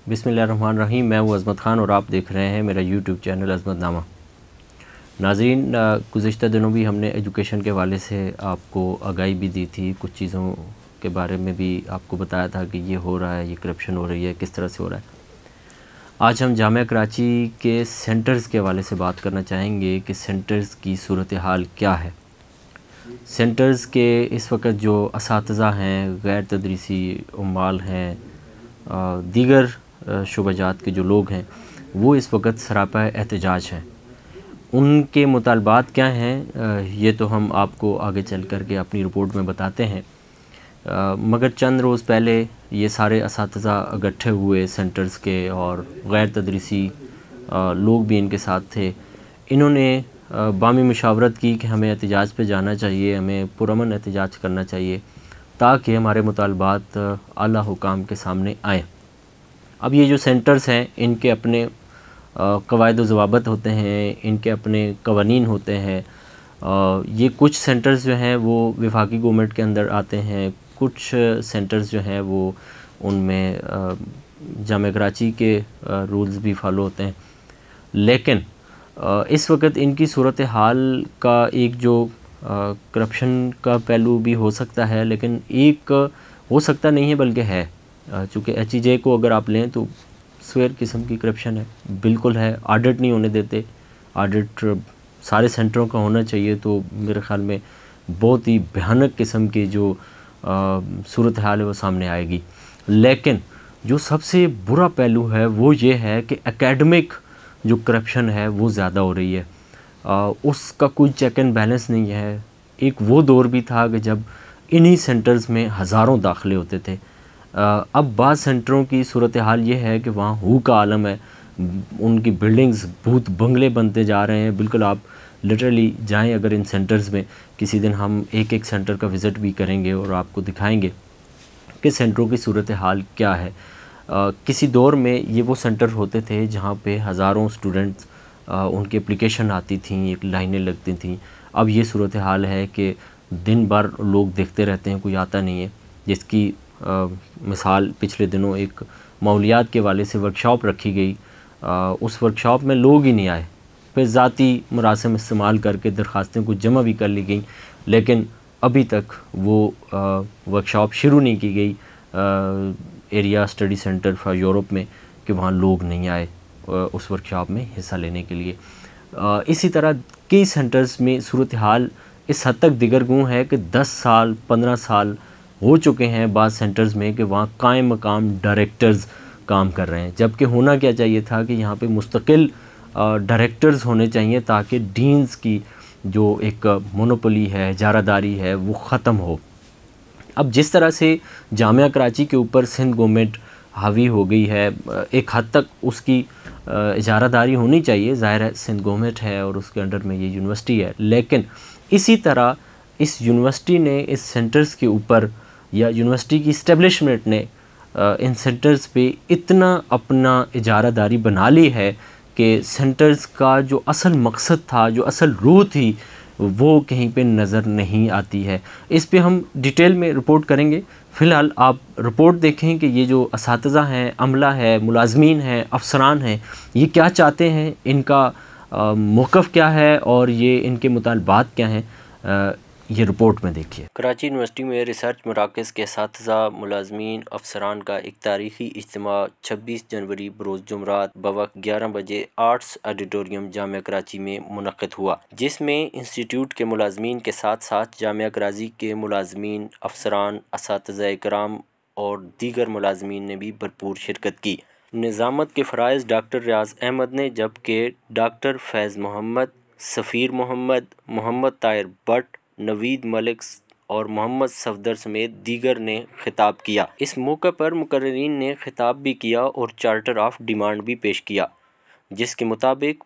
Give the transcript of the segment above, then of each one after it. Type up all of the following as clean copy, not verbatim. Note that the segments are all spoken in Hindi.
बिस्मिल्लाहिर्रहमानिर्रहीम। मैं हूँ अज़मत ख़ान और आप देख रहे हैं मेरा यूट्यूब चैनल अज़मतनामा। नाज़रीन, गुज़िश्ता दिनों भी हमने एजुकेशन के हवाले से आपको आगाही भी दी थी, कुछ चीज़ों के बारे में भी आपको बताया था कि ये हो रहा है, ये करप्शन हो रही है, किस तरह से हो रहा है। आज हम जामिया कराची के सेंटर्स के हवाले से बात करना चाहेंगे कि सेंटर्स की सूरत हाल क्या है। सेंटर्स के इस वक्त जो असातिज़ा हैं, गैर तदरीसी उम्माल हैं, दीगर शुबजात के जो लोग हैं, वो इस वक्त सरापा एहतजाज हैं। उनके मुतालबात क्या हैं, ये तो हम आपको आगे चल कर के अपनी रिपोर्ट में बताते हैं। मगर चंद रोज़ पहले ये सारे असातिज़ा इकट्ठे हुए सेंटर्स के और गैर तदरीसी लोग भी इनके साथ थे। इन्होंने बामी मुशावरत की कि हमें एहतजाज पे जाना चाहिए, हमें पुरअमन एहतजाज करना चाहिए ताकि हमारे मुतालबात आला हुकाम के सामने आएँ। अब ये जो सेंटर्स हैं, इनके अपने कवायद व ज़वाबित होते हैं, इनके अपने कवानीन होते हैं। ये कुछ सेंटर्स जो हैं वो वफाकी गवर्नमेंट के अंदर आते हैं, कुछ सेंटर्स जो हैं वो उनमें जामिया कराची के रूल्स भी फ़ॉलो होते हैं। लेकिन इस वक्त इनकी सूरत हाल का एक जो करप्शन का पहलू भी हो सकता है, लेकिन एक हो सकता नहीं है बल्कि है। चूँकि HEJ को अगर आप लें तो स्वेर किस्म की करप्शन है, बिल्कुल है। ऑडिट नहीं होने देते, ऑडिट सारे सेंटरों का होना चाहिए, तो मेरे ख़्याल में बहुत ही भयानक किस्म की जो सूरत हाल है वो सामने आएगी। लेकिन जो सबसे बुरा पहलू है वो ये है कि एकेडमिक जो करप्शन है वो ज़्यादा हो रही है। उसका कोई चेक एंड बैलेंस नहीं है। एक वो दौर भी था कि जब इन्हीं सेंटर्स में हज़ारों दाखिले होते थे। अब बाज़ सेंटरों की सूरत हाल ये है कि वहाँ हू का आलम है, उनकी बिल्डिंग्स भूत बंगले बनते जा रहे हैं। बिल्कुल आप लिटरली जाएं अगर इन सेंटर्स में, किसी दिन हम एक एक सेंटर का विज़िट भी करेंगे और आपको दिखाएंगे कि सेंटरों की सूरत हाल क्या है। किसी दौर में ये वो सेंटर होते थे जहाँ पे हज़ारों स्टूडेंट्स उनकी एप्लीकेशन आती थी, एक लाइनें लगती थी। अब ये सूरत हाल है कि दिन भर लोग देखते रहते हैं, कोई आता नहीं है। जिसकी मिसाल पिछले दिनों एक माहौलियात के हवाले से वर्कशॉप रखी गई, उस वर्कशॉप में लोग ही नहीं आए। फिर ज़ाती मुरासिम इस्तेमाल करके दरख्वास्तें कुछ जमा भी कर ली गई, लेकिन अभी तक वो वर्कशॉप शुरू नहीं की गई area study centre for Europe में, कि वहाँ लोग नहीं आए उस वर्कशॉप में हिस्सा लेने के लिए। इसी तरह कई सेंटर्स में सूरत हाल इस हद तक दिगर गूँ है कि 10 साल 15 साल हो चुके हैं बाज़ सेंटर्स में कि वहाँ कायम मकाम डायरेक्टर्स काम कर रहे हैं, जबकि होना क्या चाहिए था कि यहाँ पे मुस्तकिल डायरेक्टर्स होने चाहिए ताकि डीन्स की जो एक मोनोपोली है, जारादारी है, वो ख़त्म हो। अब जिस तरह से जामिया कराची के ऊपर सिंध गवर्नमेंट हावी हो गई है, एक हद तक उसकी इजारादारी होनी चाहिए। ज़ाहिर है सिंध गवर्नमेंट है और उसके अंडर में ये यूनिवर्सिटी है, लेकिन इसी तरह इस यूनिवर्सिटी ने इस सेंटर्स के ऊपर, या यूनिवर्सिटी की इस्टेब्लिशमेंट ने इन सेंटर्स पे इतना अपना इजारादारी बना ली है कि सेंटर्स का जो असल मकसद था, जो असल रूह थी, वो कहीं पे नज़र नहीं आती है। इस पे हम डिटेल में रिपोर्ट करेंगे। फ़िलहाल आप रिपोर्ट देखें कि ये जो असातिज़ा हैं, अमला है, मुलाज़मीन हैं, अफसरान हैं, ये क्या चाहते हैं, इनका मौक़िफ़ क्या है और ये इनके मुतालबात क्या हैं, ये रिपोर्ट में देखिए। कराची यूनिवर्सिटी में रिसर्च मराकज़ के असातिज़ा, मुलाज़मीन, अफसरान का एक तारीख़ी इज्तिमा 26 जनवरी बरोज़ जुमरात बवक्त 11 बजे आर्ट्स ऑडिटोरियम जामिया कराची में मुनक़्क़िद हुआ, जिसमें इंस्टीट्यूट के मुलाज़मीन के साथ साथ जामिया कराची के मुलाज़मीन, अफसरान, असातिज़ा इकराम और दीगर मुलाज़मीन ने भी भरपूर शिरकत की। निज़ामत के फ़राइज़ डॉक्टर रियाज़ अहमद ने, जबकि डॉक्टर फैज़ मोहम्मद, सफ़ीर मोहम्मद, मोहम्मद ताहिर भट्ट, नवीद मलिक और मोहम्मद सफदर समेत दीगर ने खिताब किया। इस मौके पर मुकर्रिरीन ने खिताब भी किया और चार्टर ऑफ डिमांड भी पेश किया, जिसके मुताबिक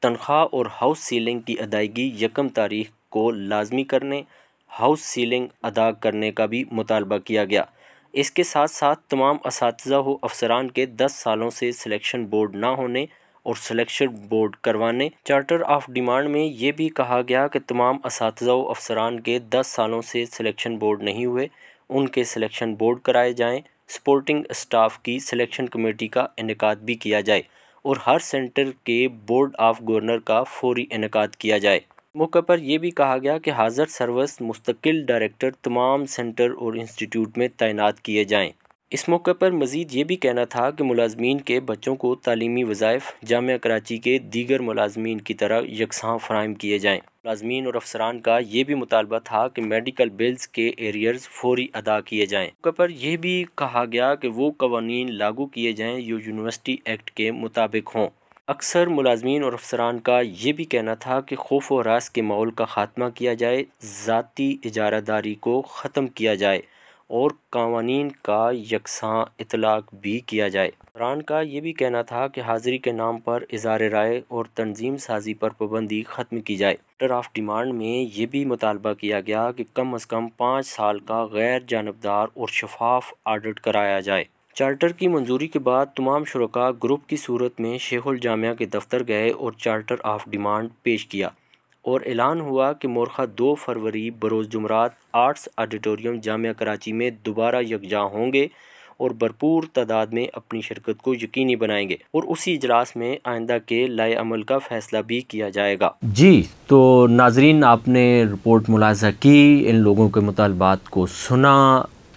तनख्वाह और हाउस सीलिंग की अदायगी 1 तारीख को लाजमी करने, हाउस सीलिंग अदा करने का भी मुतालबा किया गया। इसके साथ साथ तमाम असातिज़ा व अफसरान के 10 सालों से सिलेक्शन बोर्ड ना होने और सिलेक्शन बोर्ड करवाने। चार्टर ऑफ डिमांड में ये भी कहा गया कि तमाम असातिज़ा व अफसरान के 10 सालों से सिलेक्शन बोर्ड नहीं हुए, उनके सिलेक्शन बोर्ड कराए जाएँ। सपोर्टिंग स्टाफ की सिलेक्शन कमेटी का इनेकाद भी किया जाए और हर सेंटर के बोर्ड ऑफ गवर्नर का फौरी इनेकाद किया जाए। मौके पर यह भी कहा गया कि हाज़र सर्विस मुस्तकिल डायरेक्टर तमाम सेंटर और इंस्टीट्यूट में तैनात किए जाएँ। इस मौके पर मज़ीद ये भी कहना था कि मुलाजमीन के बच्चों को तालीमी वज़ाइफ जामिया कराची के दीगर मुलाजमीन की तरह यकसां फ़राहम किए जाएँ। मुलाजमीन और अफसरान का ये भी मुतालबा था कि मेडिकल बिल्स के एरियर्स फौरी अदा किए जाएँ। मौके पर यह भी कहा गया कि वो कवानीन लागू किए जाएँ जो यूनिवर्सिटी एक्ट के मुताबिक हों। अक्सर मुलाजमीन और अफसरान का ये भी कहना था कि खौफ व हरास के माहौल का ख़ात्मा किया जाए, ज़ाती इजारादारी को ख़त्म किया जाए और कानून का यकसां इतलाक़ भी किया जाए। अफसरान का ये भी कहना था कि हाज़िरी के नाम पर इज़हार राय और तंजीम साजी पर पाबंदी ख़त्म की जाए। लेटर ऑफ डिमांड में ये भी मुतालबा किया गया कि कम अज़ कम 5 साल का गैर जानबदार और शफाफ ऑडिट कराया जाए। चार्टर की मंजूरी के बाद तमाम शुरका ग्रुप की सूरत में शेखुल जामिया के दफ्तर गए और चार्टर ऑफ डिमांड पेश किया और ऐलान हुआ कि मोरखा 2 फरवरी बरोज़ जुमरात आर्ट्स ऑडिटोरियम जामिया कराची में दोबारा यकजा होंगे और भरपूर तादाद में अपनी शिरकत को यकीनी बनाएंगे और उसी इजलास में आइंदा के लाए अमल का फ़ैसला भी किया जाएगा। जी, तो नाजरीन, आपने रिपोर्ट मुलाज़ा की, इन लोगों के मुतालबात को सुना।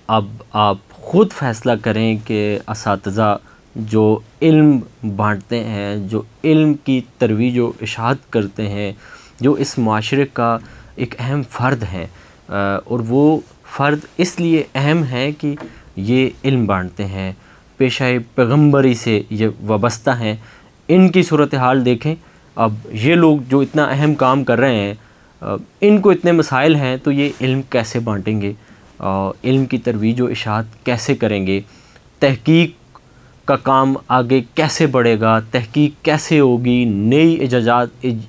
अब आप ख़ुद फ़ैसला करें कि असातिज़ा जो इल्म बांटते हैं, जो इल्म की तरवीज व इशाअत करते हैं, जो इस माशरे का एक अहम फ़र्द है और वो फ़र्द इसलिए अहम है कि ये इल्म बांटते हैं, पेशाए पैगम्बरी से ये वाबस्ता हैं, इनकी सूरत हाल देखें। अब ये लोग जो इतना अहम काम कर रहे हैं, इनको इतने मसाइल हैं, तो ये इल्म कैसे बांटेंगे, इल्म की तरवीज व इशाअत कैसे करेंगे, तहकीक का काम आगे कैसे बढ़ेगा, तहकीक कैसे होगी, नई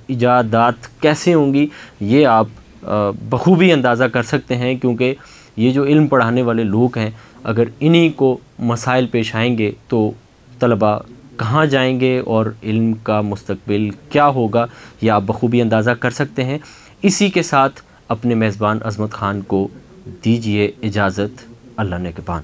इजादात कैसे होंगी, ये आप बखूबी अंदाज़ा कर सकते हैं। क्योंकि ये जो इल्म पढ़ाने वाले लोग हैं, अगर इन्हीं को मसाइल पेश आएंगे तो तलबा कहाँ जाएंगे और इल्म का मुस्तकबिल क्या होगा, ये आप बखूबी अंदाज़ा कर सकते हैं। इसी के साथ अपने मेज़बान अज़मत ख़ान को दीजिए इजाज़त। अल्लाह ने के पान।